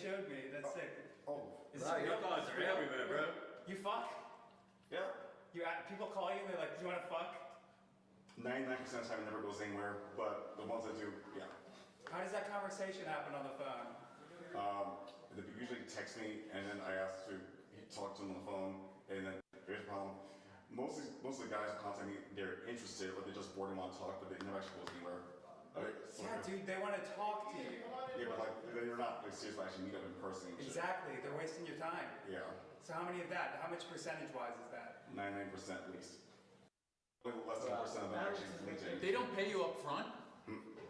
showed me. That's sick. Oh. Your thoughts are everywhere, bro. You fuck? Yeah. People call you and they're like, do you want to fuck? 99% of the time it never goes anywhere, but the ones that do, yeah. How does that conversation happen on the phone? They usually text me, and then I ask to talk to them on the phone, and then here's the problem. Most of the guys who contact me, they're interested, but they just bored and want to talk, but they never actually goes anywhere. Yeah, dude, they want to talk to you. Yeah, but like, they're not like serious, but actually meet up in person. Exactly, they're wasting your time. Yeah. So how many of that? How much percentage-wise is that? 99% at least. Less than 1% of them actually LinkedIn. They don't pay you up front?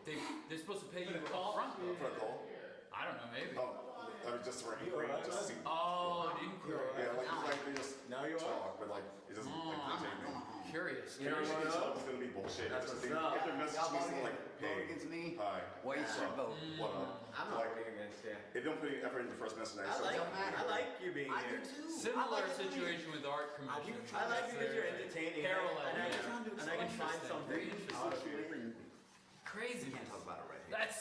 They're supposed to pay you up front? For a call? I don't know, maybe. I mean, just for inquiry, just to see. Oh, an inquiry. Yeah, like they just talk, but like, it doesn't like clinch anything. Curious. You know what else is gonna be bullshit? That's If what's they're up. messaging me something like, hey, against me. hi, Why you should vote? what up? I'm not voting against you. They don't put any effort into the first message. I like you being here. Similar situation with art commission. I like you because you're entertaining. Parallel. And I can find something out of you. Crazy. We can't talk about it right here. That is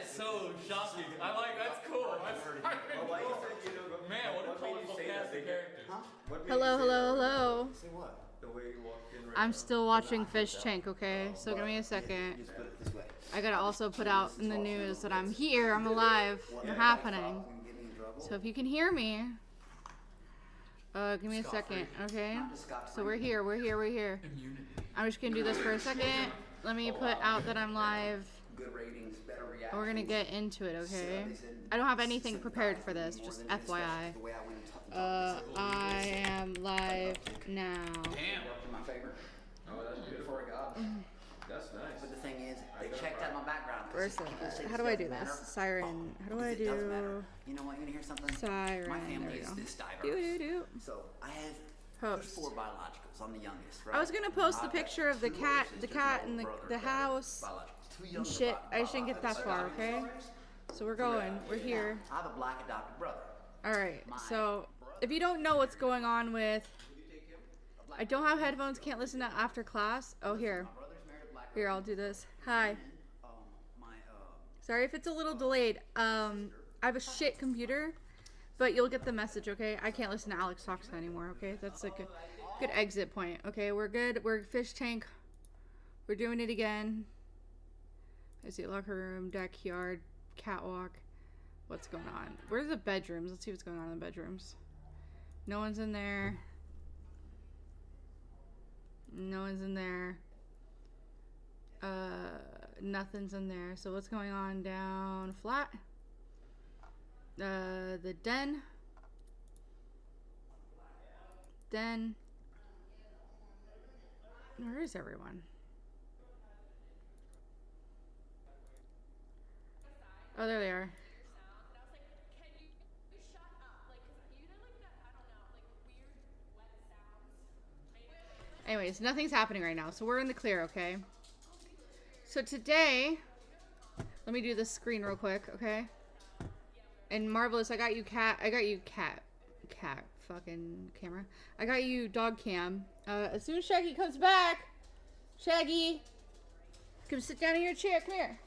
so shocking. That's cool. That's Well, why you said you know, man, what a colorful cast of characters. Hello. Say what? The way you walked in right I'm still watching Fish Tank, okay? So give me a second. Just put it this way. I gotta also put out in the news that I'm here, I'm alive, I'm happening. So if you can hear me, give me a second, okay? So we're here. I'm just gonna do this for a second. Let me put out that I'm live. Good ratings, better reaction. And we're gonna get into it, okay? I don't have anything prepared for this, just FYI. I am live now. Damn. In my favor. Oh, that's beautiful. Before God. That's nice. But the thing is, they checked out my background. Where's the, how do I do this? Siren. How do I do? You know what? You wanna hear something? Siren. My There family we is go. this diverse. So I have Post. 4 biologicals. I'm the youngest, right? I was gonna post the picture of the cat and the house and shit. I just didn't get that far, okay? So we're going. We're here. I have a black adopted brother. Alright, so if you don't know what's going on with... I don't have headphones, can't listen to after class. Oh, here. Here, I'll do this. Hi. Sorry if it's a little delayed. I have a shit computer, but you'll get the message, okay? I can't listen to Alex Talks anymore, okay? That's a good exit point, okay? We're good. We're Fish Tank. We're doing it again. I see locker room, backyard, catwalk. What's going on? Where's the bedrooms? Let's see what's going on in the bedrooms. No one's in there. No one's in there. Nothing's in there. So what's going on down flat? The den. Where is everyone? Oh, there they are. Anyways, nothing's happening right now, so we're in the clear, okay? So today, let me do this screen real quick, okay? And Marvelous, I got you cat, fucking camera. I got you dog cam. As soon as Shaggy comes back, Shaggy, come sit down in your chair, come here.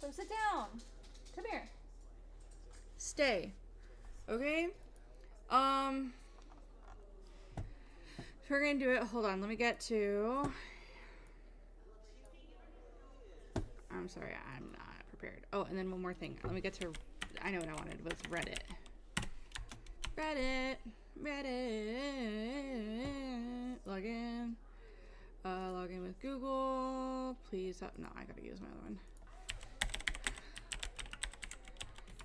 Come sit down, come here. Stay, okay? We're gonna do it. Hold on. Let me get to. I'm sorry. I'm not prepared. Oh, and then one more thing. Let me get to. I know what I wanted was Reddit. Reddit. Log in. Log in with Google. Please. No, I gotta use my other one.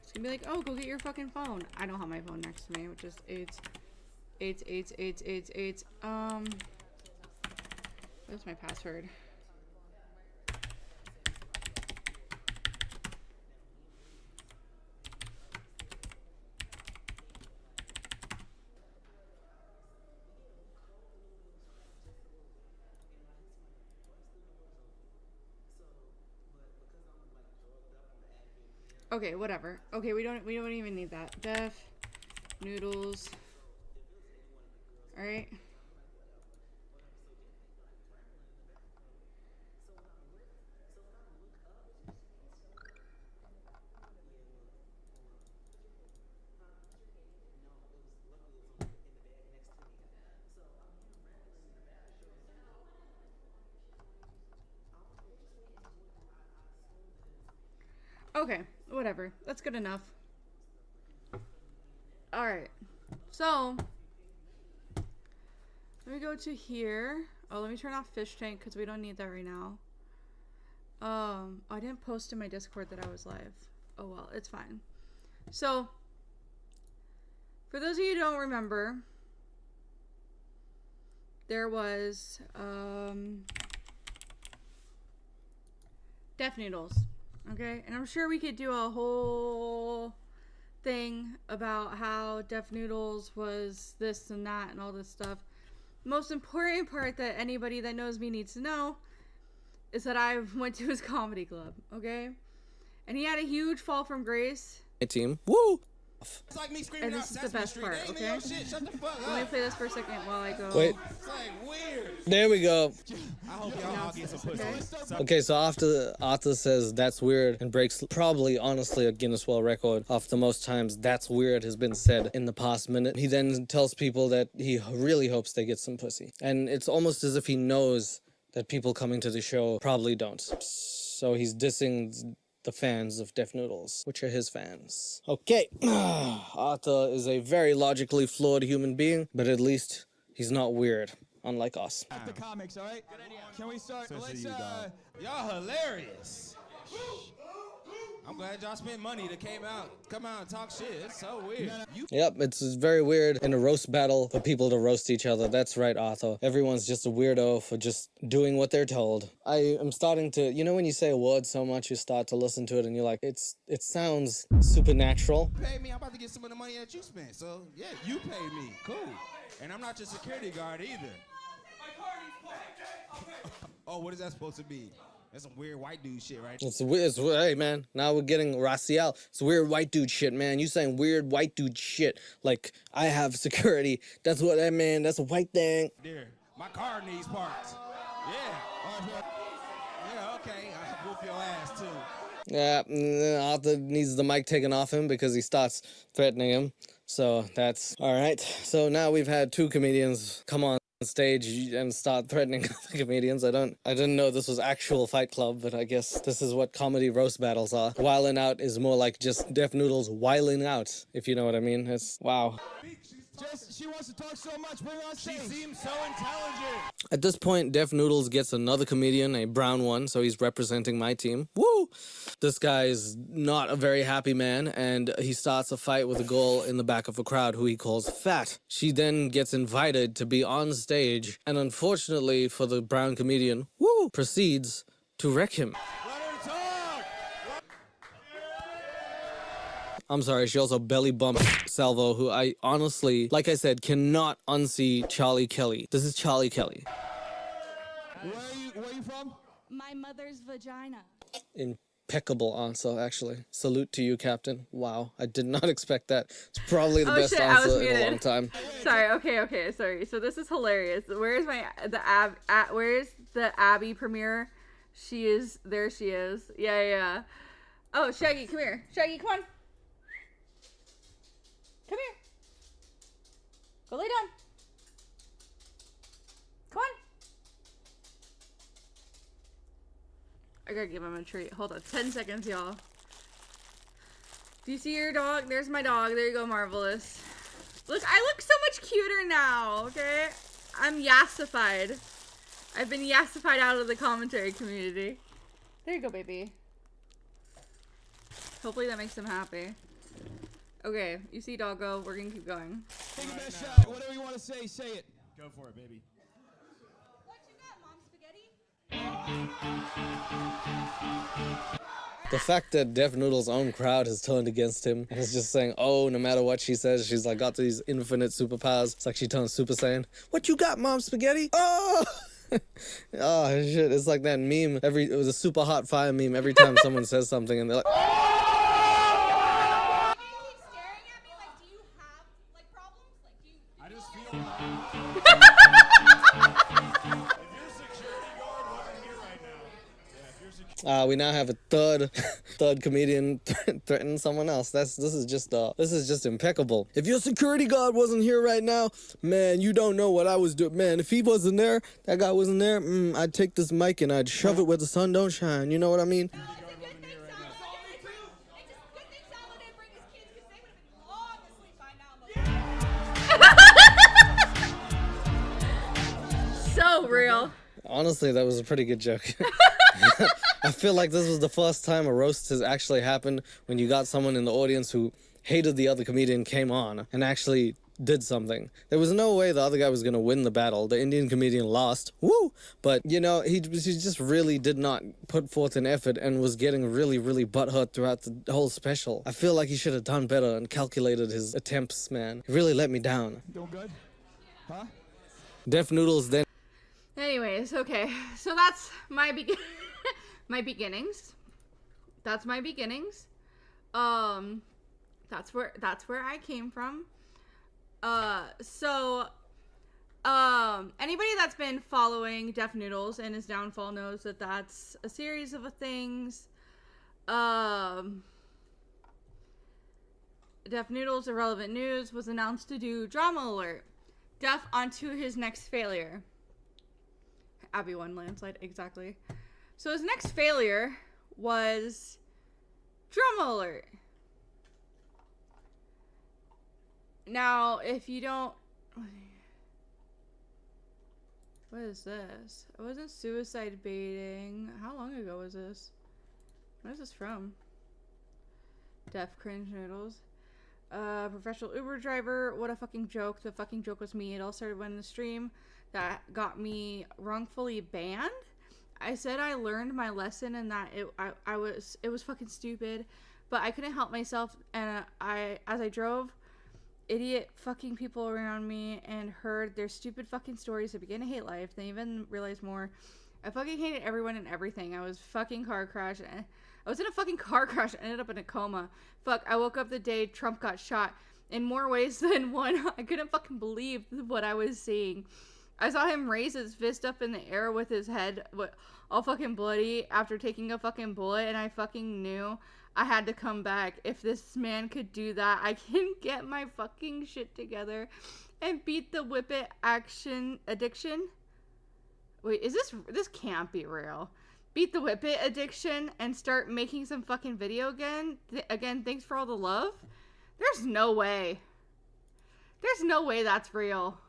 It's gonna be like, oh, go get your fucking phone. I don't have my phone next to me, which is eight. What's my password? Okay, whatever. Okay, we don't even need that. Def Noodles. All right. Okay, whatever. That's good enough. Alright. So, let me go to here. Oh, let me turn off fish tank because we don't need that right now. I didn't post in my Discord that I was live. Oh well, it's fine. So, for those of you who don't remember, there was Deaf Noodles. Okay, and I'm sure we could do a whole thing about how Deaf Noodles was this and that and all this stuff. Most important part that anybody that knows me needs to know is that I went to his comedy club, okay? And he had a huge fall from grace. My team. Woo! It's like me screaming And out this is the Sesame best Street. part, Hey, okay? man, shit, shut the fuck Let me up. play this for a second while I go. Wait, It's like weird. there we go. I hope y'all all get some pussy. Okay, so after Arthur says that's weird and breaks probably honestly a Guinness World Record of the most times that's weird has been said in the past minute, he then tells people that he really hopes they get some pussy. And it's almost as if he knows that people coming to the show probably don't. So he's dissing the fans of Deaf Noodles, which are his fans. Okay, Arthur is a very logically flawed human being, but at least he's not weird, unlike us. The comics, all right? Can we start? Let's, y'all hilarious. I'm glad y'all spent money to come out and talk shit. It's so weird. Yep, it's very weird in a roast battle for people to roast each other. That's right, Arthur. Everyone's just a weirdo for just doing what they're told. I am starting to, you know when you say a word so much, you start to listen to it and you're like, it sounds supernatural. Pay me, I'm about to get some of the money that you spent. So, yeah, you paid me. Cool. And I'm not your security guard either. Oh, what is that supposed to be? That's some weird white dude shit, right? It's weird. Hey, man, now we're getting racial. It's weird white dude shit, man. You saying weird white dude shit like I have security. That's what that man. That's a white thing. There, my car needs parts. Yeah. Yeah, okay. I'll whoop your ass too. Yeah, Arthur needs the mic taken off him because he starts threatening him. So that's all right. So now we've had two comedians come on stage and start threatening other comedians. I didn't know this was actual Fight Club, but I guess this is what comedy roast battles are. Wiling out is more like just Deaf Noodles wiling out, if you know what I mean. It's wow. She wants to talk so much. Bring her on stage. She seems so intelligent. At this point, Deaf Noodles gets another comedian, a brown one, so he's representing my team. Woo! This guy is not a very happy man, and he starts a fight with a girl in the back of a crowd who he calls fat. She then gets invited to be on stage, and unfortunately for the brown comedian, woo, proceeds to wreck him. Let her talk. I'm sorry, she also belly bumped Salvo, who I honestly, like I said, cannot unsee Charlie Kelly. This is Charlie Kelly. Where are you from? My mother's vagina. Impeccable answer, actually. Salute to you, Captain. Wow, I did not expect that. It's probably the best shit, I was answer in a muted. long time. Sorry, okay, sorry. So this is hilarious. Where's where's the Abby premiere? She is Yeah. Oh, Shaggy, come here. Shaggy, come on. Come here. Go lay down. Come on. I gotta give him a treat. Hold on, 10 seconds, y'all. Do you see your dog? There's my dog. There you go, Marvelous. Look, I look so much cuter now, okay? I'm yassified. I've been yassified out of the commentary community. There you go, baby. Hopefully that makes him happy. Okay, you see doggo, we're gonna keep going. Take a best shot. Whatever you want to say it. Go for it, baby. What you got, Mom Spaghetti? The fact that Deaf Noodle's own crowd has turned against him and is just saying, oh, no matter what she says, she's like got these infinite superpowers. It's like she turns Super Saiyan. What you got, Mom Spaghetti? Oh! Oh, shit. It's like that meme. It was a super hot fire meme every time someone says something and they're like, I just feel. we now have a third comedian threatening someone else. This is just impeccable. If your security guard wasn't here right now, man, you don't know what I was doing. Man, if he wasn't there, that guy wasn't there, I'd take this mic and I'd shove it where the sun don't shine. You know what I mean? real. Honestly, that was a pretty good joke. I feel like this was the first time a roast has actually happened when you got someone in the audience who hated the other comedian came on and actually did something. There was no way the other guy was going to win the battle. The Indian comedian lost. Woo! But, you know, he just really did not put forth an effort and was getting really, really butthurt throughout the whole special. I feel like he should have done better and calculated his attempts, man. He really let me down. Doing good? Huh? Deaf Noodles then. Anyways, okay. So that's my my beginnings. That's my beginnings. That's where I came from. Anybody that's been following Deaf Noodles and his downfall knows that that's a series of things. Deaf Noodles Irrelevant News was announced to do Drama Alert. Deaf onto his next failure. Abby won landslide, exactly. So his next failure was Drama Alert. Now, if you don't... What is this? I wasn't suicide baiting. How long ago was this? What is this from? Deaf Cringe Noodles. Professional Uber driver. What a fucking joke. The fucking joke was me. It all started when the stream that got me wrongfully banned. I said I learned my lesson and that it was fucking stupid, but I couldn't help myself, and as I drove idiot fucking people around me and heard their stupid fucking stories, I began to hate life. They even realized more. I fucking hated everyone and everything. I was in a fucking car crash. I ended up in a coma. Fuck, I woke up the day Trump got shot. In more ways than one, I couldn't fucking believe what I was seeing. I saw him raise his fist up in the air with his head all fucking bloody after taking a fucking bullet, and I fucking knew I had to come back. If this man could do that, I can get my fucking shit together and beat the whippet addiction. Wait, this can't be real. Beat the whippet addiction and start making some fucking video again. Again, thanks for all the love. There's no way. There's no way that's real.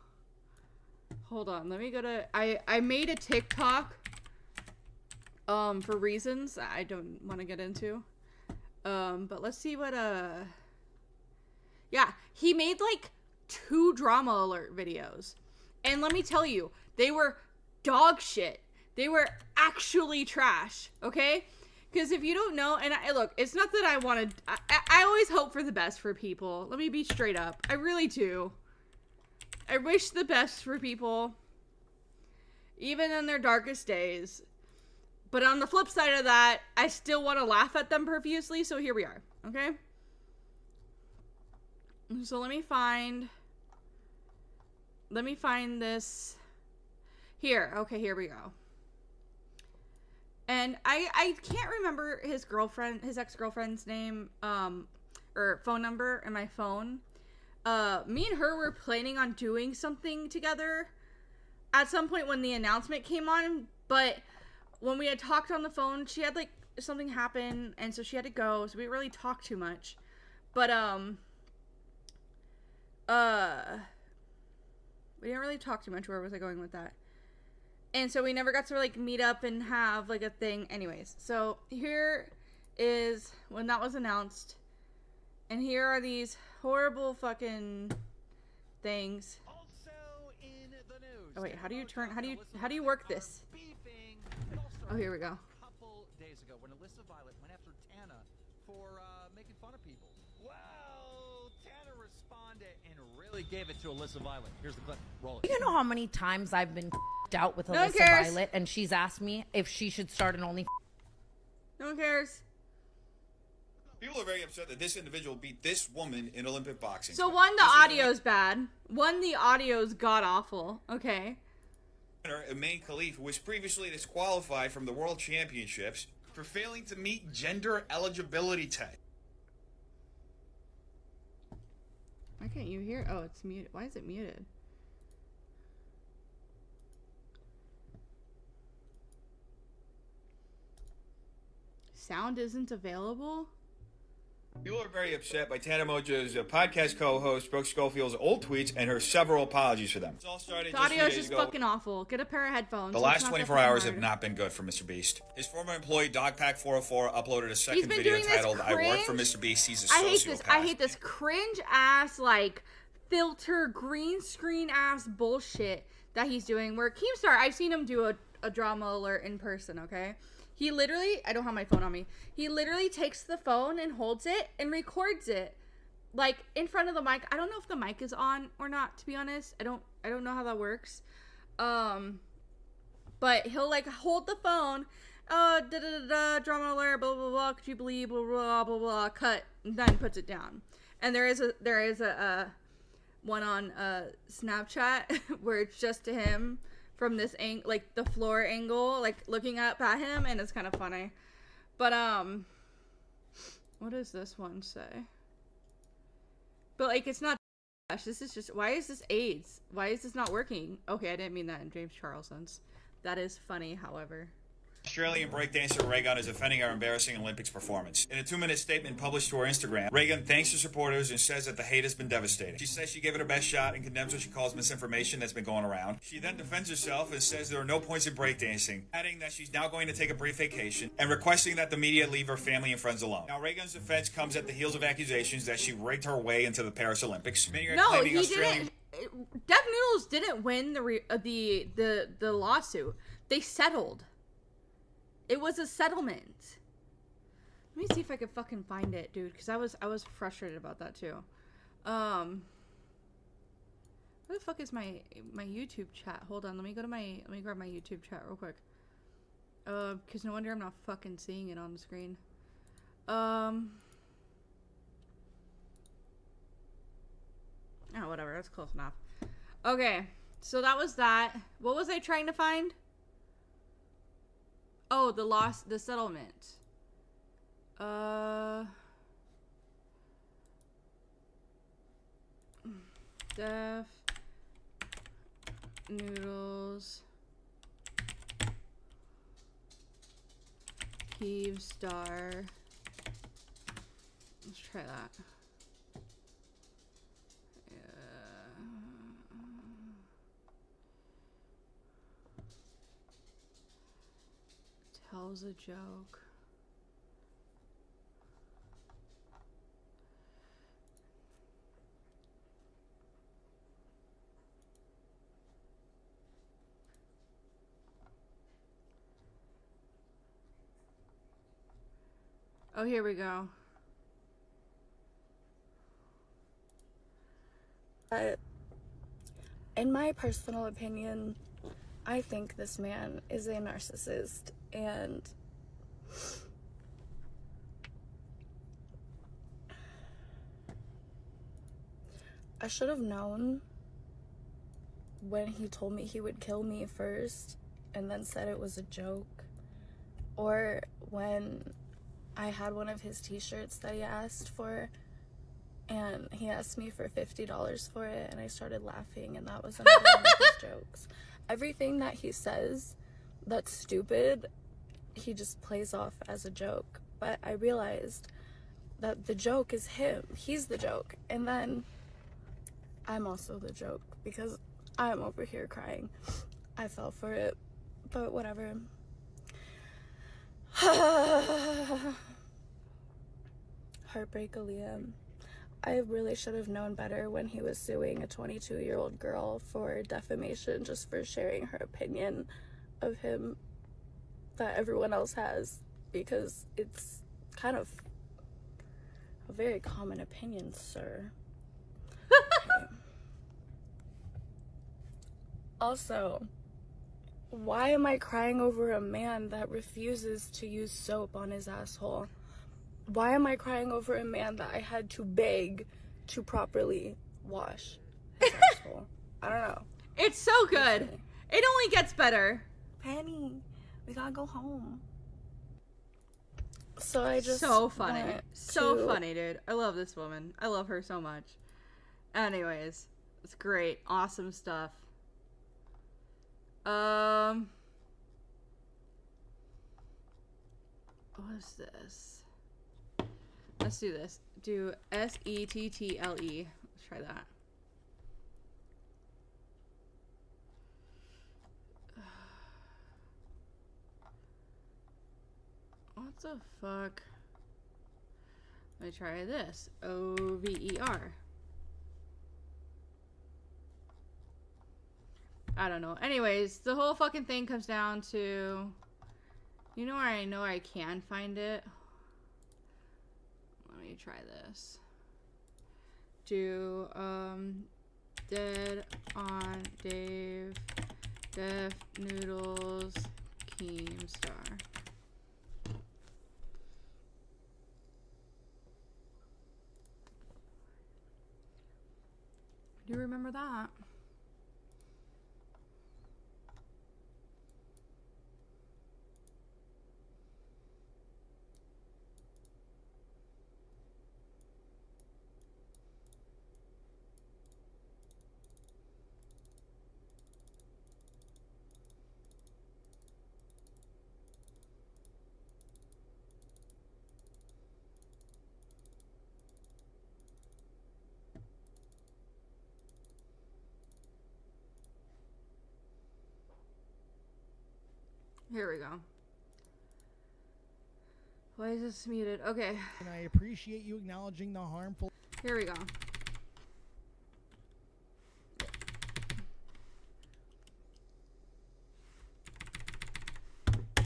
Hold on, let me go to... I made a TikTok for reasons I don't want to get into. But let's see what, yeah, he made like 2 Drama Alert videos. And let me tell you, they were dog shit. They were actually trash, okay? Because if you don't know, and look, it's not that I want to, I always hope for the best for people. Let me be straight up. I really do. I wish the best for people, even in their darkest days. But on the flip side of that, I still want to laugh at them profusely, so here we are, okay? So let me find this. Here, okay, here we go. And I can't remember his ex-girlfriend's name, or phone number in my phone. Me and her were planning on doing something together at some point when the announcement came on, but when we had talked on the phone, she had like something happen, and so she had to go, so we didn't really talk too much. But we didn't really talk too much. Where was I going with that? And so we never got to like meet up and have like a thing. Anyways, so here is when that was announced, and here are these horrible fucking things. Oh wait, how do you work this? Oh, here we go. A couple days ago when Alyssa Violet went after Tana for making fun of people. Well, Tana responded and really gave it to Alyssa Violet. Here's the clip. Roll it. You know how many times I've been out with No one Alyssa cares. Violet and she's asked me if she should start an OnlyFans. No one cares. People are very upset that this individual beat this woman in Olympic boxing. So one, the audio's bad. One, the audio's god-awful. Okay. Main Khalif, who was previously disqualified from the World Championships for failing to meet gender eligibility test. Why can't you hear? Oh, it's muted. Why is it muted? Sound isn't available? People are very upset by Tana Moja's podcast co-host Brooke Schofield's old tweets and her several apologies for them. It all started The just a few audio's days just ago. fucking awful. Get a pair of headphones. The so it's last not 24 that hours fucking have hard. not been good for Mr. Beast. His former employee Dogpack404 uploaded a He's second been video doing this titled "I work for cringe- Mr. Beast. He's a I hate sociopath." this. I hate this cringe ass like filter green screen ass bullshit that he's doing. Where Keemstar, I've seen him do a drama alert in person. Okay, he literally, I don't have my phone on me. He literally takes the phone and holds it and records it like in front of the mic. I don't know if the mic is on or not. To be honest, I don't know how that works. But he'll like hold the phone. Drama alert, blah blah blah. Could you believe blah blah blah blah? Cut, and then puts it down. And there is a one on Snapchat where it's just to him from this like the floor angle, like looking up at him, and it's kind of funny. But what does this one say? But like it's not. This is just, why is this AIDS? Why is this not working? Okay, I didn't mean that in James Charles sense. That is funny, however. Australian breakdancer Reagan is defending her embarrassing Olympics performance. In a 2-minute statement published to her Instagram, Reagan thanks her supporters and says that the hate has been devastating. She says she gave it her best shot and condemns what she calls misinformation that's been going around. She then defends herself and says there are no points in breakdancing, adding that she's now going to take a brief vacation and requesting that the media leave her family and friends alone. Now, Reagan's defense comes at the heels of accusations that she rigged her way into the Paris Olympics. Many are No, claiming he Australian... didn't. Deaf Noodles didn't win the lawsuit. They settled. It was a settlement. Let me see if I can fucking find it, dude, because I was frustrated about that too. Where the fuck is my YouTube chat? Hold on, let me grab my YouTube chat real quick. Because no wonder I'm not fucking seeing it on the screen. Oh, whatever, that's close enough. Okay, so that was that. What was I trying to find? Oh, the settlement. Deaf Noodles Keemstar. Let's try that. Tells a joke. Oh, here we go. In my personal opinion, I think this man is a narcissist, and I should have known when he told me he would kill me first and then said it was a joke, or when I had one of his t-shirts that he asked for and he asked me for $50 for it and I started laughing, and that was another one of his jokes. Everything that he says that's stupid, he just plays off as a joke. But I realized that the joke is him. He's the joke. And then I'm also the joke because I'm over here crying. I fell for it. But whatever. Heartbreak Aaliyah. I really should have known better when he was suing a 22-year-old girl for defamation just for sharing her opinion of him that everyone else has, because it's kind of a very common opinion, sir. Okay. Also, why am I crying over a man that refuses to use soap on his asshole? Why am I crying over a man that I had to beg to properly wash his asshole? I don't know. It's so good. It only gets better. Penny, we gotta go home. So I just so funny. So to- funny, dude. I love this woman. I love her so much. Anyways, it's great. Awesome stuff. What is this? Let's do this. Do SETTLE. Let's try that. What the fuck? Let me try this. OVER. I don't know. Anyways, the whole fucking thing comes down to, you know where I know I can find it? Let me try this. Do, Dead on Dave, Def Noodles, Keemstar. Do you remember that? Here we go. Why is this muted? Okay. And I appreciate you acknowledging the harmful. Here we go.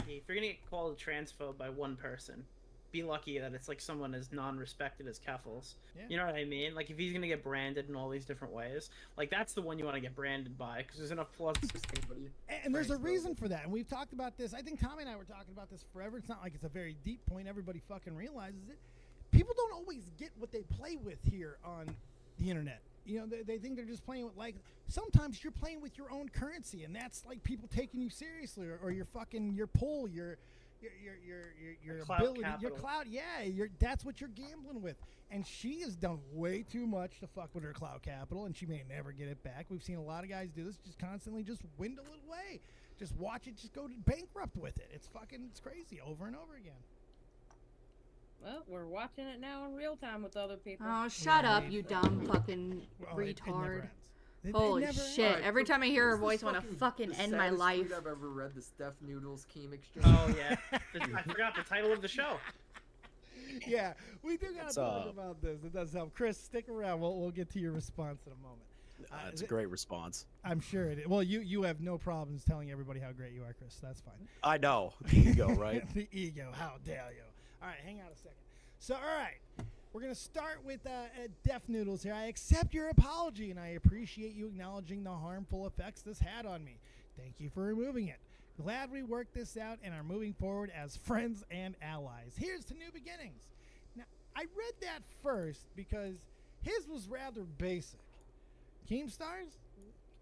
If you're gonna get called a transphobe by one person, be lucky that it's like someone as non-respected as Keffels. Yeah. You know what I mean? Like if he's gonna get branded in all these different ways, like that's the one you want to get branded by because there's enough plus. And there's a reason for that. And we've talked about this. I think Tommy and I were talking about this forever. It's not like it's a very deep point. Everybody fucking realizes it. People don't always get what they play with here on the internet. You know, they think they're just playing with, like, sometimes you're playing with your own currency, and that's like people taking you seriously, or your fucking, your pull, your ability, your clout. Yeah, that's what you're gambling with. And she has done way too much to fuck with her clout capital, and she may never get it back. We've seen a lot of guys do this, just constantly just dwindle it away. Just watch it, just go to bankrupt with it. It's crazy over and over again. Well, we're watching it now in real time with other people. Oh, shut up, you dumb fucking retard. Holy shit. Right, Every time I hear her voice, I want to the fucking end my saddest life. tweet I've ever read, the Steph Noodles Keem exchange. Oh yeah, I forgot the title of the show. Yeah, we do gotta talk about this. It does help. Chris, stick around. We'll get to your response in a moment. It's a great response. I'm sure it is. Well, you have no problems telling everybody how great you are, Chris. That's fine. I know. The ego, right? The ego. How dare you? All right, hang on a second. So, all right, we're going to start with Def Noodles here. I accept your apology, and I appreciate you acknowledging the harmful effects this had on me. Thank you for removing it. Glad we worked this out and are moving forward as friends and allies. Here's to new beginnings. Now, I read that first because his was rather basic. Keemstar's,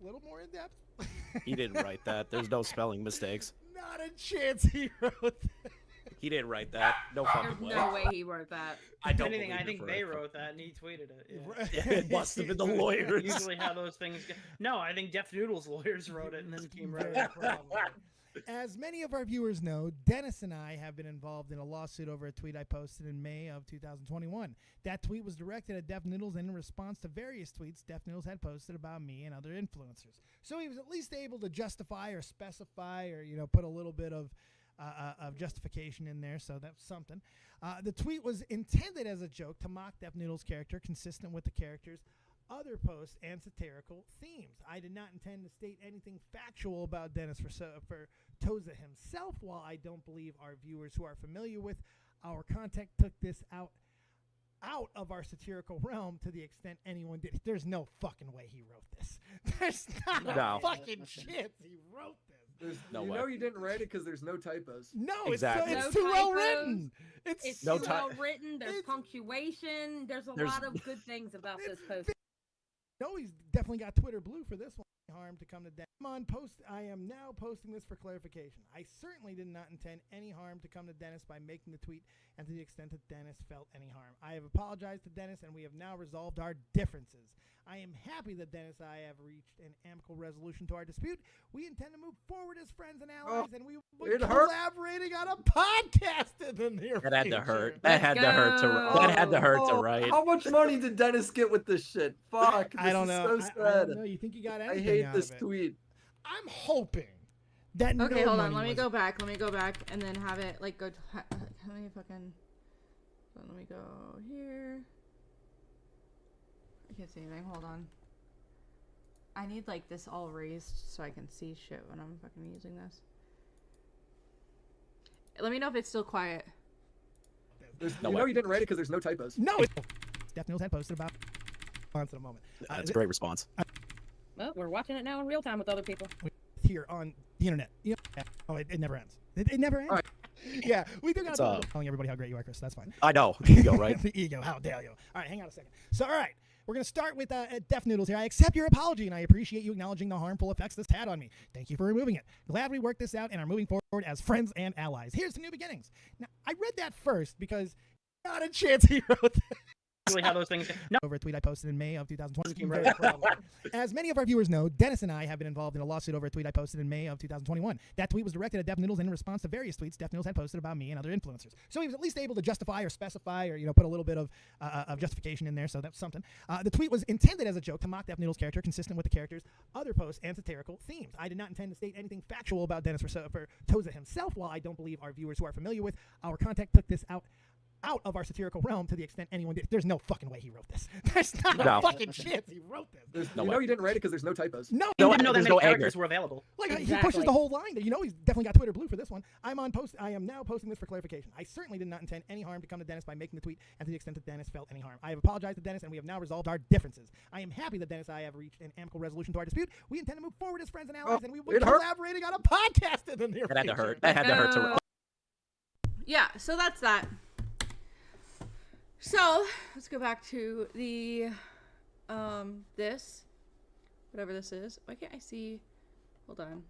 a little more in-depth. He didn't write that. There's no spelling mistakes. Not a chance he wrote that. He didn't write that. No fucking way. There's no way he wrote that. I don't If anything, believe I it think for they a- wrote that and he tweeted it. Yeah. Yeah, it must have been the lawyers. Usually how those things go. No, I think Def Noodles lawyers wrote it and then Keem wrote it. As many of our viewers know, Dennis and I have been involved in a lawsuit over a tweet I posted in May of 2021. That tweet was directed at Def Noodles and in response to various tweets Def Noodles had posted about me and other influencers. So he was at least able to justify or specify or, put a little bit of justification in there, so that's something. The tweet was intended as a joke to mock Def Noodles' character, consistent with the character's other posts and satirical themes. I did not intend to state anything factual about Dennis for Toza himself, while I don't believe our viewers who are familiar with our content took this out of our satirical realm to the extent anyone did. There's no fucking way he wrote this. There's not a fucking chance he wrote this. You know you didn't write it because there's no typos. No, Exactly. it's No too well typos. written. It's No too well written. There's punctuation. There's a There's- lot of good things about this post. No, he's definitely got Twitter blue for this one. harm to come to Dennis. I am now posting this for clarification. I certainly did not intend any harm to come to Dennis by making the tweet, and to the extent that Dennis felt any harm. I have apologized to Dennis, and we have now resolved our differences. I am happy that Dennis and I have reached an amicable resolution to our dispute. We intend to move forward as friends and allies, and we will be collaborating on a podcast in the near future. That had to hurt. That had to hurt to. That had to hurt to write. How much money did Dennis get with this shit? Fuck. This I don't know. is so I sad. don't know. You think you got I anything hate out this of it? tweet. I'm hoping that Okay, no hold on. money Let me was- go back. Let me go back and then have it like go. Let me fucking. Let me go here. I can't see anything. Hold on. I need like this all raised so I can see shit when I'm fucking using this. Let me know if it's still quiet. You know you didn't write it because there's no typos. No. Steph Noodles had posted about in a moment. That's a great response. Well, we're watching it now in real time with other people. Here on the internet. Oh, it never ends. It never ends. Yeah, we do got telling everybody how great you are, Chris. That's fine. I know. The ego, right? The ego. How dare you? All right, hang on a second. So, all right. We're going to start with Def Noodles here. I accept your apology, and I appreciate you acknowledging the harmful effects this had on me. Thank you for removing it. Glad we worked this out and are moving forward as friends and allies. Here's to new beginnings. Now, I read that first because not a chance he wrote that. Really how those things. No. Over a tweet I posted in May of 2020. As many of our viewers know, Dennis and I have been involved in a lawsuit over a tweet I posted in May of 2021. That tweet was directed at Def Noodles in response to various tweets Def Noodles had posted about me and other influencers. So he was at least able to justify or specify or put a little bit of justification in there. So that's something. The tweet was intended as a joke to mock Def Noodles' character, consistent with the character's other posts and satirical themes. I did not intend to state anything factual about Dennis for Toza himself. While I don't believe our viewers who are familiar with our content took this out of our satirical realm to the extent anyone did. There's no fucking way he wrote this. There's not a fucking chance he wrote this. You know you didn't write it because there's no typos. No, You didn't know that many characters were available. Like he pushes the whole line. You know he's definitely got Twitter blue for this one. I am now posting this for clarification. I certainly did not intend any harm to come to Dennis by making the tweet, and to the extent that Dennis felt any harm. I have apologized to Dennis, and we have now resolved our differences. I am happy that Dennis and I have reached an amicable resolution to our dispute. We intend to move forward as friends and allies, and we will be collaborating on a podcast in the near future. That had to hurt. That had to hurt to. Yeah, so that's that. So let's go back to the this, whatever this is. Why can't I see? Hold on.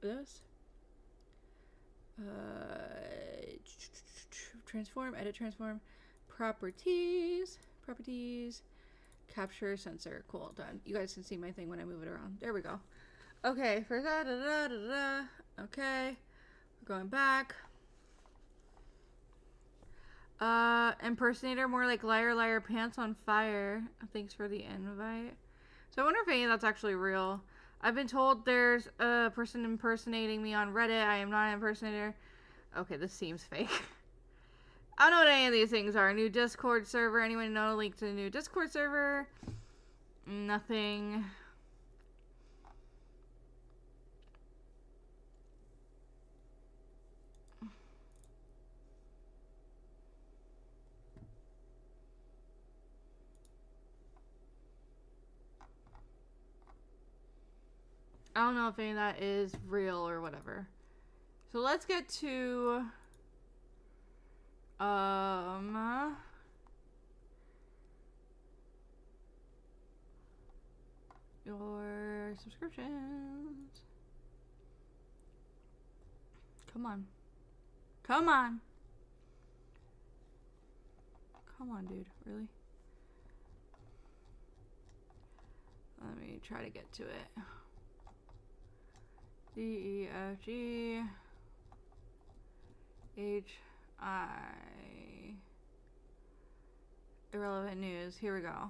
This. Transform, edit, transform, properties, capture, sensor. Cool, done. You guys can see my thing when I move it around. There we go. Okay, for okay, we're going back. Impersonator, more like liar, liar, pants on fire. Thanks for the invite. So I wonder if any of that's actually real. I've been told there's a person impersonating me on Reddit. I am not an impersonator. Okay, this seems fake. I don't know what any of these things are. New Discord server. Anyone know a link to the new Discord server? Nothing. I don't know if any of that is real or whatever. So let's get to your subscriptions. Come on. Come on. Come on, dude. Really? Let me try to get to it. D, E, F, G, H, I. Irrelevant news. Here we go.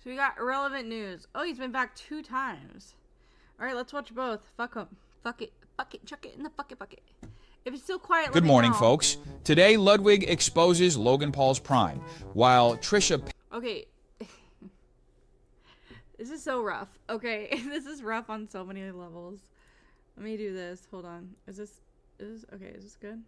So we got irrelevant news. Oh, he's been back 2 times. Alright, let's watch both. Fuck him. Fuck it. Fuck it. Chuck it in the fuck it bucket. If it's still quiet, let Good me morning, know. folks. Today, Ludwig exposes Logan Paul's prime, while Trisha... Okay. This is so rough. Okay, this is rough on so many levels. Let me do this. Hold on. Is this okay, is this good?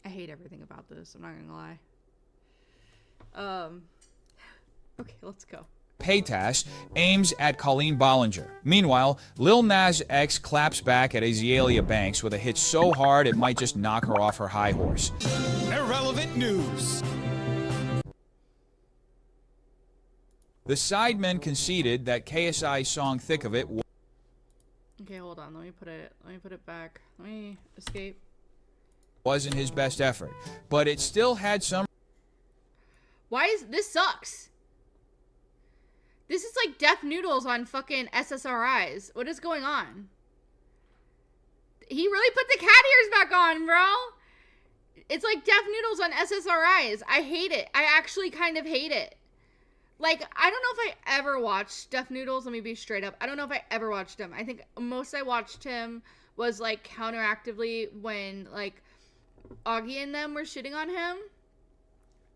I hate everything about this. I'm not gonna lie. Okay, let's go. paytas aims at Colleen Bollinger. Meanwhile, Lil Nas X claps back at Azealia Banks with a hit so hard it might just knock her off her high horse. Irrelevant news. The sidemen conceded that KSI's song Thick of It Okay, hold on. Let me put it back. Let me escape. wasn't his best effort, but it still had some. Why is this sucks? This is like Deaf Noodles on fucking SSRIs. What is going on? He really put the cat ears back on, bro. It's like Deaf Noodles on SSRIs. I hate it. I actually kind of hate it. Like, I don't know if I ever watched Deaf Noodles. Let me be straight up. I don't know if I ever watched him. I think most I watched him was, like, counteractively when, like, Augie and them were shitting on him.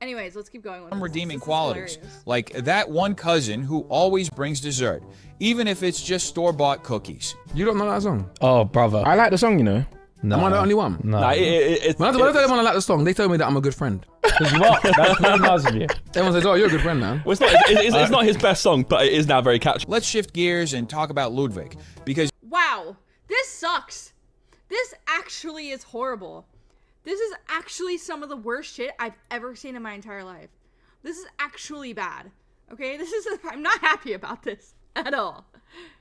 Anyways, let's keep going with Some this. redeeming This is qualities, hilarious. like that one cousin who always brings dessert, even if it's just store-bought cookies. You don't know that song? Oh, brother. I like the song, you know. No. Am I the only one? No. When I tell them I like the song, they tell me that I'm a good friend. Because you are. That's very nice of you. Everyone says, oh, you're a good friend, man. Well, it's not his best song, but it is now very catchy. Let's shift gears and talk about Ludwig, because Wow, this sucks. This actually is horrible. This is actually some of the worst shit I've ever seen in my entire life. This is actually bad. Okay, I'm not happy about this at all.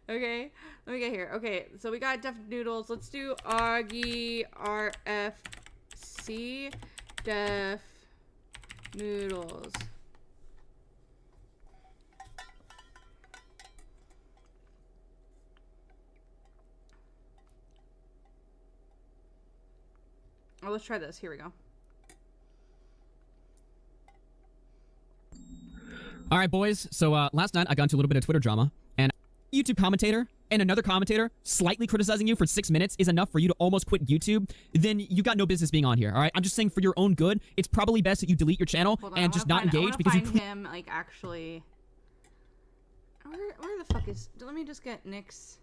Okay, let me get here. Okay, so we got Deaf Noodles. Let's do Augie RFC Deaf Noodles. Oh, let's try this. Here we go. All right, boys. So last night I got into a little bit of Twitter drama, and YouTube commentator and another commentator slightly criticizing you for 6 minutes is enough for you to almost quit YouTube, then you got no business being on here, all right? I'm just saying for your own good, it's probably best that you delete your channel Hold on, and just not engage because you... find him, like, actually... Where the fuck is... Let me just get Nick's...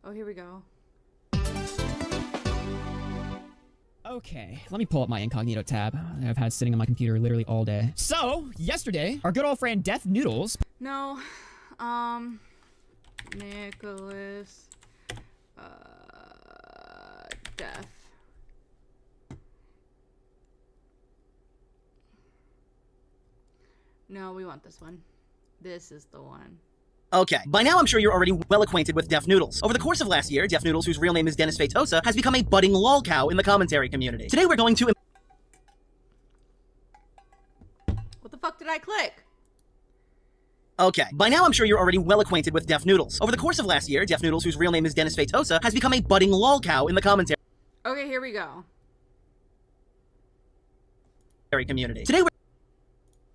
Oh, here we go. Okay, let me pull up my incognito tab that I've had sitting on my computer literally all day. So, yesterday, our good old friend Deaf Noodles... No, Nicholas, Deaf. No, we want this one. This is the one. Okay, by now I'm sure you're already well acquainted with Deaf Noodles. Over the course of last year, Deaf Noodles, whose real name is Dennis Feitosa, has become a budding lolcow in the commentary community. Today we're going to... What the fuck did I click? Okay, by now I'm sure you're already well acquainted with Deaf Noodles. Over the course of last year, Deaf Noodles, whose real name is Dennis Feitosa, has become a budding lolcow in the commentary Okay, here we go. community. Today we're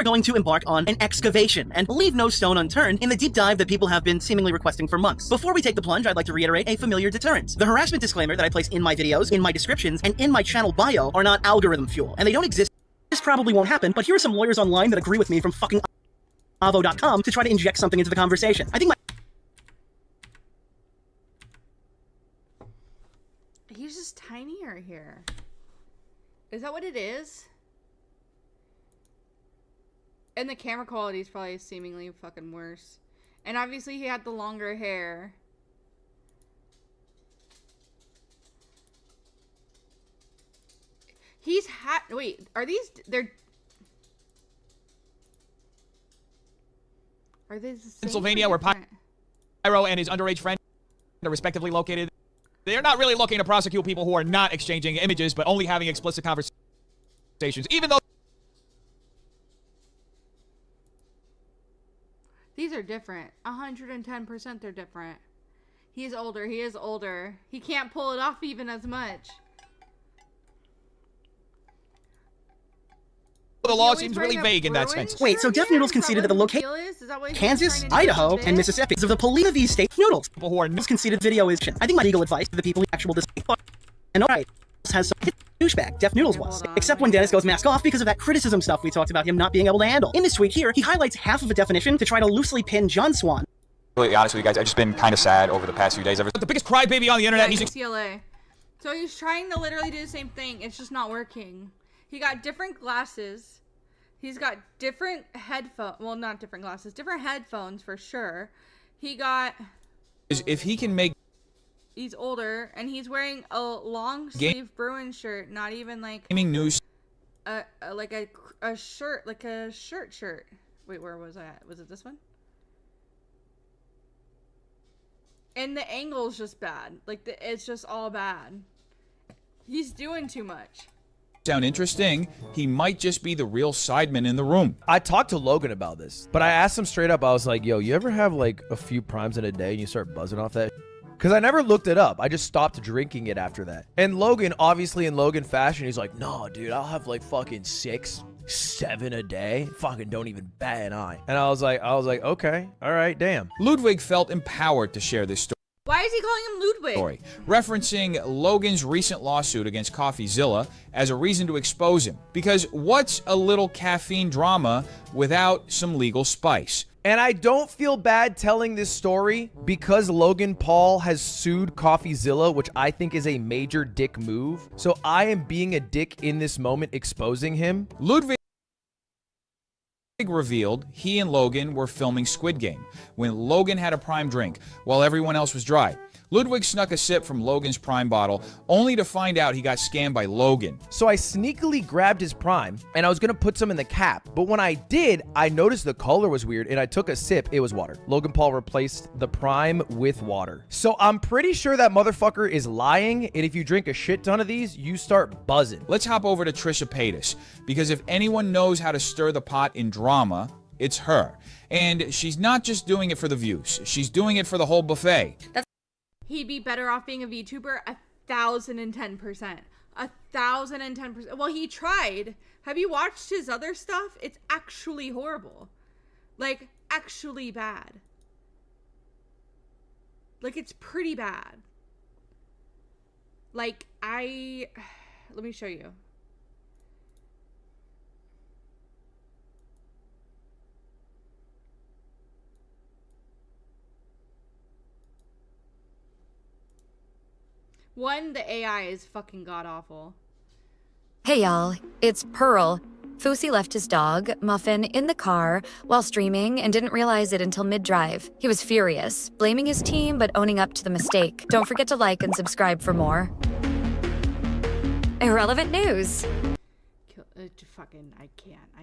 going to embark on an excavation and leave no stone unturned in the deep dive that people have been seemingly requesting for months. Before we take the plunge, I'd like to reiterate a familiar deterrent. The harassment disclaimer that I place in my videos, in my descriptions, and in my channel bio are not algorithm fuel, and they don't exist. This probably won't happen, but here are some lawyers online that agree with me from fucking avo.com to try to inject something into the conversation. I think my... He's just tinier here. Is that what it is? And the camera quality is probably seemingly fucking worse. And obviously he had the longer hair. He's wait, are these... Are they the same? Pennsylvania, where Pyro and his underage friend are respectively located. They're not really looking to prosecute people who are not exchanging images, but only having explicit conversations, even though These are different. 110% they're different. He's older. He is older. He can't pull it off even as much. the law seems really vague in that sense. Wait, so Deaf Noodles conceded that the location Kansas, Idaho, and Mississippi of the police of these states. Noodles who are conceded video is. I think my legal advice to the people in actual dispute and alright has some douchebag Deaf Noodles was. Except when Dennis goes mask off because of that criticism stuff we talked about him not being able to handle. In this tweet here, he highlights half of a definition to try to loosely pin John Swan. Really honest with you guys, I've just been kind of sad over the past few days. The biggest crybaby on the internet. Yeah, He's UCLA. So he's trying to literally do the same thing. It's just not working. He got different glasses. He's got different headphones. Well, not different glasses. Different headphones for sure. He got... If he can make... He's older, and he's wearing a long sleeve Bruin shirt. Not even like... Gaming news... like a shirt. Like a shirt. Wait, where was I at? Was it this one? And the angle's just bad. Like, it's just all bad. He's doing too much. Sound interesting, he might just be the real sideman in the room. I talked to Logan about this, but I asked him straight up. I was like, yo, you ever have like a few primes in a day and you start buzzing off that? Because I never looked it up. I just stopped drinking it after that. And Logan, obviously in Logan fashion, he's like, no, dude, I'll have like fucking 6, 7 a day. Fucking don't even bat an eye. And I was like, okay, all right, damn. Ludwig felt empowered to share this story. Why is he calling him Ludwig? Referencing Logan's recent lawsuit against CoffeeZilla as a reason to expose him. Because what's a little caffeine drama without some legal spice? And I don't feel bad telling this story because Logan Paul has sued CoffeeZilla, which I think is a major dick move. So I am being a dick in this moment, exposing him. Ludwig revealed he and Logan were filming Squid Game when Logan had a prime drink while everyone else was dry. Ludwig snuck a sip from Logan's prime bottle only to find out he got scammed by Logan. So I sneakily grabbed his prime and I was gonna put some in the cap, but when I did, I noticed the color was weird and I took a sip. It was water. Logan Paul replaced the prime with water. So I'm pretty sure that motherfucker is lying, and if you drink a shit ton of these, you start buzzing. Let's hop over to Trisha Paytas, because if anyone knows how to stir the pot in drama, it's her. And she's not just doing it for the views. She's doing it for the whole buffet. He'd be better off being a VTuber 1,010%. 1,010%. Well, he tried. Have you watched his other stuff? It's actually horrible. Like, actually bad. Like, it's pretty bad. Like, let me show you. One, the AI is fucking god-awful. Hey y'all, it's Pearl. Fousey left his dog, Muffin, in the car while streaming and didn't realize it until mid-drive. He was furious, blaming his team but owning up to the mistake. Don't forget to like and subscribe for more. Irrelevant news. I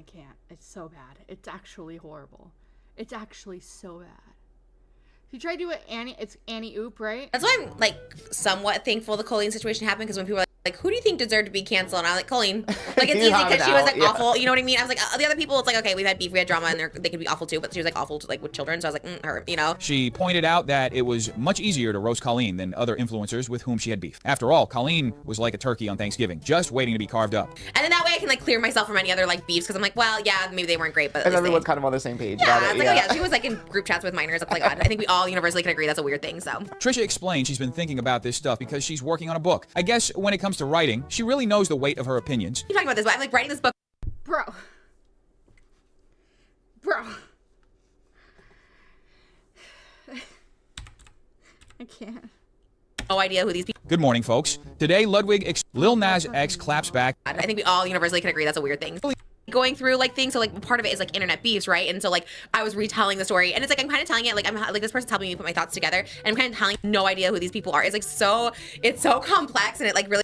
can't. It's so bad. It's actually horrible. It's actually so bad. You try to do it, it's Annie Oop, right? That's why I'm like somewhat thankful the Colleen situation happened, because when people are like, who do you think deserved to be canceled? And I'm like, Colleen. Like, it's easy because she was like awful. You know what I mean? I was like, the other people, it's like, okay, we've had beef, we had drama, and they could be awful too, but she was like awful to, like with children. So I was like, her, you know? She pointed out that it was much easier to roast Colleen than other influencers with whom she had beef. After all, Colleen was like a turkey on Thanksgiving, just waiting to be carved up. And then that way I can like clear myself from any other like beefs, because I'm like, well, yeah, maybe they weren't great, but and everyone's kind of on the same page. Yeah, about it. it's like, oh yeah, she was like in group chats with minors. I'm like, God, I think we all universally can agree that's a weird thing, so. Trisha explained she's been thinking about this stuff because she's working on a book. I guess when it comes to writing, she really knows the weight of her opinions. You're talking about this, but I'm like writing this book. Bro. I can't. No idea who these people. Good morning, folks. Today, Ludwig Lil Nas X claps back. I think we all universally can agree that's a weird thing. Going through like things, so like part of it is like internet beefs, right? And so like I was retelling the story, and it's like I'm kind of telling it like I'm like this person's helping me put my thoughts together, and I'm kind of telling no idea who these people are. It's like it's so complex, and it like really.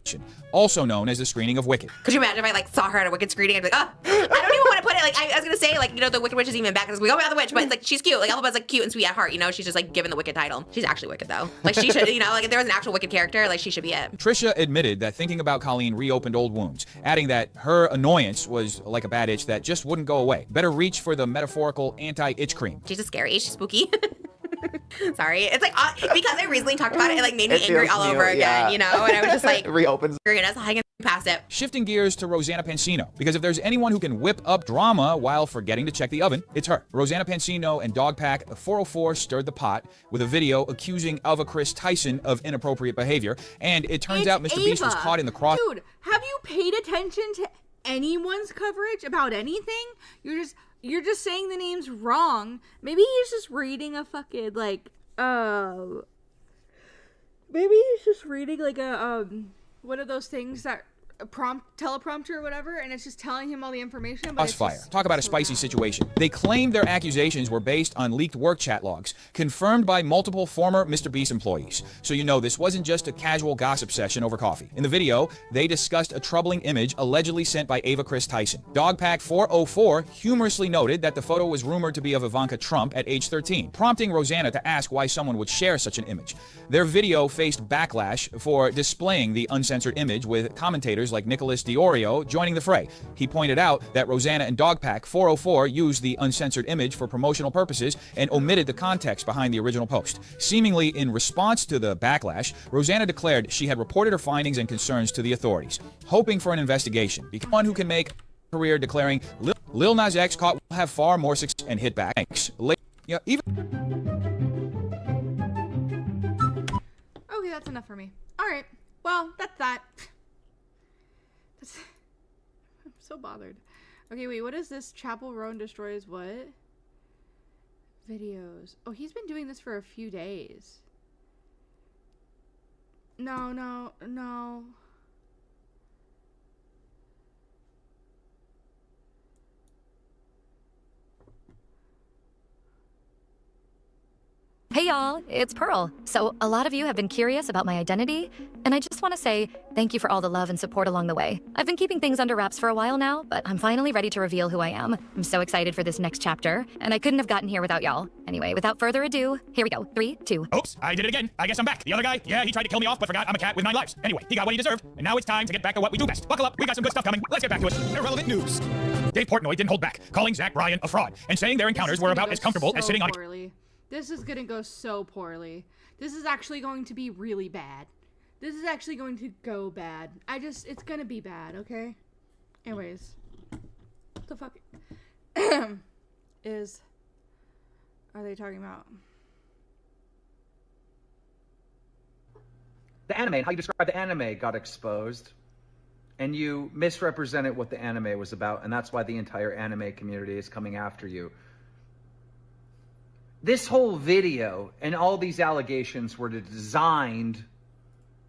Also known as the screening of Wicked. Could you imagine if I like saw her at a Wicked screening? I'd be like, oh, I don't even want to put it. Like I was gonna say like, you know, the Wicked Witch is even back. We go about the witch, but it's like she's cute. Like Elphaba's like cute and sweet at heart. You know, she's just like given the Wicked title. She's actually Wicked though. Like she should, you know, like if there was an actual Wicked character, like she should be it. Trisha admitted that thinking about Colleen reopened old wounds, adding that her annoyance was like a bad itch that just wouldn't go away. Better reach for the metaphorical anti-itch cream. She's just scary. She's spooky. Sorry. It's like because I recently talked about it, it like made me angry all over again, you know? And I was just like reopens. And I was hanging past it. Shifting gears to Rosanna Pansino, because if there's anyone who can whip up drama while forgetting to check the oven, it's her. Rosanna Pansino and Dogpack 404 stirred the pot with a video accusing Alva Chris Tyson of inappropriate behavior, and it turns out Mr. Beast was caught in the cross. Dude, have you paid attention to anyone's coverage about anything? You're just saying the names wrong. Maybe he's just reading a fucking like maybe he's just reading like a one of those things that a teleprompter or whatever, and it's just telling him all the information. But Crossfire. Talk about a spicy situation. They claimed their accusations were based on leaked work chat logs, confirmed by multiple former Mr. Beast employees. So you know this wasn't just a casual gossip session over coffee. In the video, they discussed a troubling image allegedly sent by Ava Chris Tyson. Dogpack 404 humorously noted that the photo was rumored to be of Ivanka Trump at age 13, prompting Rosanna to ask why someone would share such an image. Their video faced backlash for displaying the uncensored image, with commentators like Nicholas Diorio joining the fray. He pointed out that Rosanna and Dogpack 404 used the uncensored image for promotional purposes and omitted the context behind the original post. Seemingly in response to the backlash, Rosanna declared she had reported her findings and concerns to the authorities, hoping for an investigation. Become one who can make a career, declaring Lil Nas X caught will have far more success and hit back. Thanks. Yeah, even. Okay, that's enough for me. All right. Well, that's that. I'm so bothered. Okay, wait, what is this? Chapel Roan destroys what? Videos. Oh, he's been doing this for a few days. No. Hey y'all, it's Pearl. So a lot of you have been curious about my identity, and I just want to say thank you for all the love and support along the way. I've been keeping things under wraps for a while now, but I'm finally ready to reveal who I am. I'm so excited for this next chapter, and I couldn't have gotten here without y'all. Anyway, without further ado, here we go. 3, 2. Oops, I did it again. I guess I'm back. The other guy, yeah, he tried to kill me off, but forgot I'm a cat with 9 lives. Anyway, he got what he deserved, and now it's time to get back to what we do best. Buckle up, we got some good stuff coming. Let's get back to it. Irrelevant news. Dave Portnoy didn't hold back, calling Zach Bryan a fraud, and saying their encounters were about as comfortable as sitting on a... This is gonna go so poorly. This is actually going to be really bad. This is actually going to go bad. It's gonna be bad, okay? Anyways. What the fuck are they talking about? The anime and how you describe the anime got exposed, and you misrepresented what the anime was about, and that's why the entire anime community is coming after you. This whole video and all these allegations were designed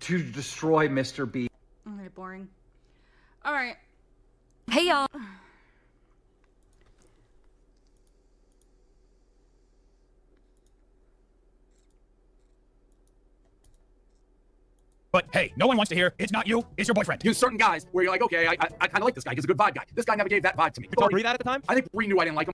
to destroy Mr. B. Okay, boring. All right. Hey, y'all. But hey, no one wants to hear, it's not you, it's your boyfriend. Use certain guys where you're like, okay, I kind of like this guy. He's a good vibe guy. This guy never gave that vibe to me. Did you agree that at the time? I think Bree knew I didn't like him.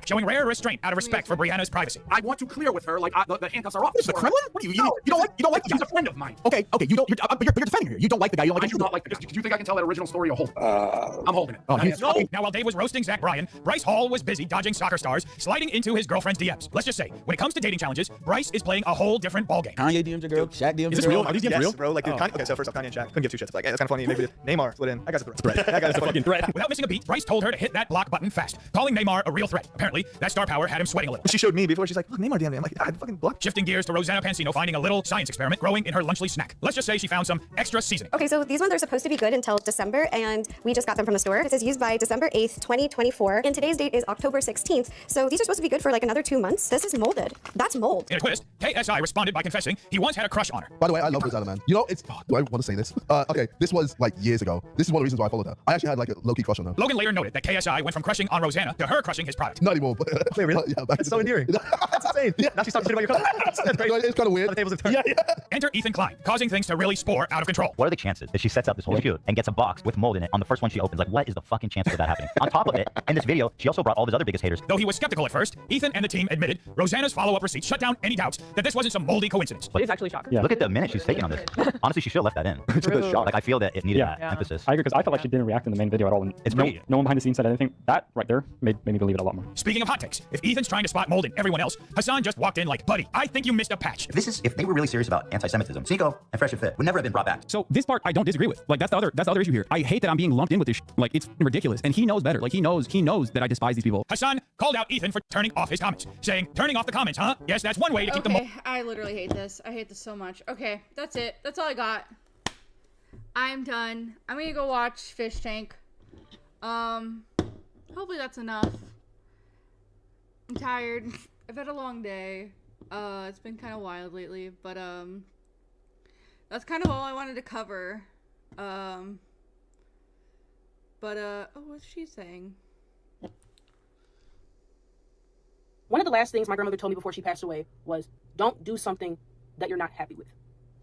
Showing rare restraint out of respect for Brianna's privacy. I want to clear with her, like, the handcuffs are off. This is the Kremlin? What do you don't like the guy? He's a friend of mine. Okay, you're defending her. You don't like the guy. You don't like him. I do not like the guy. Do you think I can tell that original story or hold it? I'm holding it. Oh, no. Now, while Dave was roasting Zach Bryan, Bryce Hall was busy dodging soccer stars, sliding into his girlfriend's DMs. Let's just say, when it comes to dating challenges, Bryce is playing a whole different ballgame. Kanye DMs a girl, Shaq DMs a girl. Is this real? Are these DMs real? Bro, like, dude, Kanye, okay, so first off, Kanye and Shaq couldn't give two shits. It's like, hey, that's kind of funny. Maybe Neymar split in. That guy's a threat. That guy's a fucking threat. Without missing a beat, Bryce told her to hit that block button fast, calling Neymar a real threat. Apparently, that star power had him sweating a little. She showed me before. She's like, look, Neymar DM'd me. I'm like, I fucking blocked. Shifting gears to Rosanna Pansino finding a little science experiment growing in her lunchly snack. Let's just say she found some extra seasoning. Okay, so these ones are supposed to be good until December, and we just got them from the store. It says used by December 8th, 2024, and today's date is October 16th, so these are supposed to be good for like another 2 months. This is molded. That's mold. In a twist, KSI responded by confessing he once had a crush on her. By the way, I love Rosanna, man. You know, it's... do I want to say this? Okay, this was like years ago. This is one of the reasons why I followed her. I actually had like a low-key crush on her. Logan later noted that KSI went from crushing on Rosanna to her crushing his product. Not anymore, but... Wait, really? Yeah, that's so endearing. That's insane. Yeah, now she's talking shit about your cousin. That's great. It's kind of weird. The tables have turned. Yeah. Enter Ethan Klein, causing things to really spore out of control. What are the chances that she sets up this whole shoot and gets a box with mold in it on the first one she opens? Like, what is the fucking chance of that happening? On top of it, in this video, she also brought all of his other biggest haters. Though he was skeptical at first, Ethan and the team admitted Rosanna's follow-up receipts shut down any doubts that this wasn't some moldy coincidence. But it's actually shocking. Yeah. Look at the minute she's taking on this. Honestly, she should have left that in. It's a good shot. Like, I feel that it needed that emphasis. I agree, because I felt like she didn't react in the main video at all. And it's no one behind the scenes said anything. That right there made me believe it a lot more. Speaking of hot takes, if Ethan's trying to spot mold in everyone else, Hassan just walked in like, buddy, I think you missed a patch. If they were really serious about anti-Semitism, Cinco and Fresh and Fit would never have been brought back. So this part I don't disagree with. Like that's the other issue here. I hate that I'm being lumped in with this like it's ridiculous. And he knows better. Like he knows that I despise these people. Hassan called out Ethan for turning off his comments, saying, turning off the comments, huh? Yes, that's one way to keep them. Okay, I literally hate this. I hate this so much. Okay, that's it. That's all I got. I'm done. I'm gonna go watch Fish Tank. Hopefully that's enough. I'm tired. I've had a long day. It's been kind of wild lately, but that's kind of all I wanted to cover. Oh, what's she saying? One of the last things my grandmother told me before she passed away was, don't do something that you're not happy with.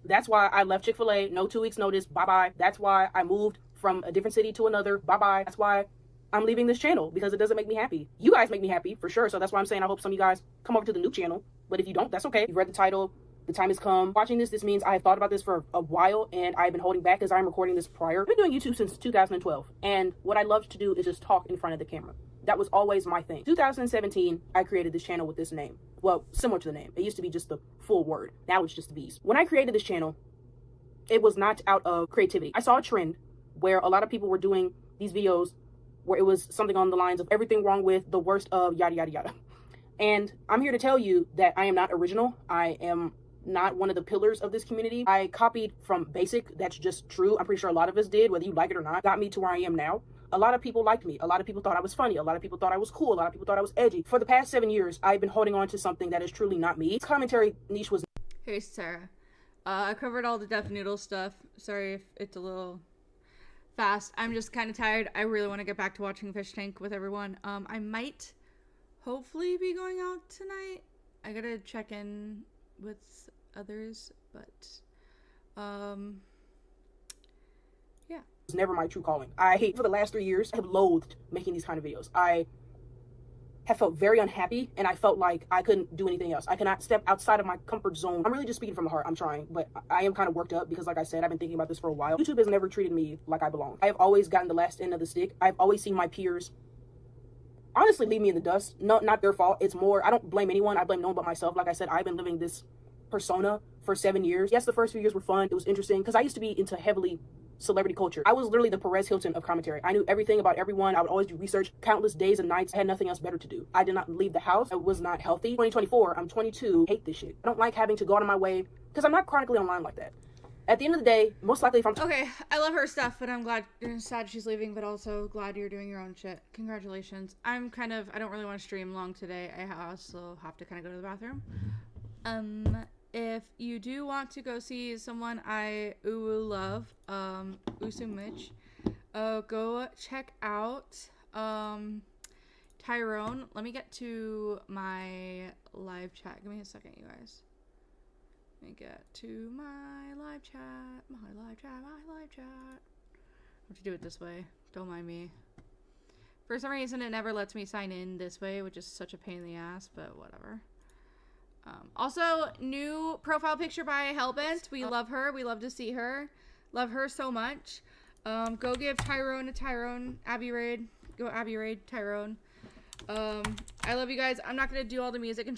That's why I left Chick-fil-A, no 2 weeks notice, bye-bye. That's why I moved from a different city to another, bye-bye. That's why I'm leaving this channel, because it doesn't make me happy. You guys make me happy, for sure, so that's why I'm saying I hope some of you guys come over to the new channel. But if you don't, that's okay. You've read the title, the time has come. Watching this means I have thought about this for a while, and I've been holding back because I'm recording this prior. I've been doing YouTube since 2012, and what I love to do is just talk in front of the camera. That was always my thing. 2017, I created this channel with this name. Well, similar to the name. It used to be just the full word. Now it's just the V's. When I created this channel, it was not out of creativity. I saw a trend where a lot of people were doing these videos where it was something on the lines of everything wrong with the worst of yada, yada, yada. And I'm here to tell you that I am not original. I am not one of the pillars of this community. I copied from Basic. That's just true. I'm pretty sure a lot of us did, whether you like it or not. Got me to where I am now. A lot of people liked me. A lot of people thought I was funny. A lot of people thought I was cool. A lot of people thought I was edgy. For the past 7 years, I've been holding on to something that is truly not me. This commentary niche was... Hey, Sarah. I covered all the Deaf Noodle stuff. Sorry if it's a little fast. I'm just kind of tired. I really want to get back to watching Fish Tank with everyone. I might hopefully be going out tonight. I gotta check in with others, but yeah. It's never my true calling. For the last 3 years, I have loathed making these kind of videos. I have felt very unhappy, and I felt like I couldn't do anything else. I cannot step outside of my comfort zone. I'm really just speaking from the heart. I'm trying, but I am kind of worked up because, like I said, I've been thinking about this for a while. YouTube has never treated me like I belong. I have always gotten the last end of the stick. I've always seen my peers honestly leave me in the dust. No, not their fault. It's more, I don't blame anyone. I blame no one but myself. Like I said, I've been living this persona for 7 years. Yes, the first few years were fun. It was interesting because I used to be into heavily celebrity culture. I was literally the Perez Hilton of commentary. I knew everything about everyone. I would always do research countless days and nights. I had nothing else better to do. I did not leave the house. I was not healthy. 2024, I'm 22. I hate this shit. I don't like having to go out of my way because I'm not chronically online like that. At the end of the day, most likely if I'm... Okay, I love her stuff, but I'm sad she's leaving, but also glad you're doing your own shit. Congratulations. I don't really want to stream long today. I also have to kind of go to the bathroom. If you do want to go see someone I love, Usumich, go check out Tyrone. Let me get to my live chat. Give me a second, you guys. Let me get to my live chat. My live chat. I have to do it this way. Don't mind me. For some reason, it never lets me sign in this way, which is such a pain in the ass, but whatever. Also, new profile picture by Hellbent. We love her. We love to see her. Love her so much. Go give Tyrone a Tyrone. Abby Raid. Go Abby Raid Tyrone. I love you guys. I'm not going to do all the music and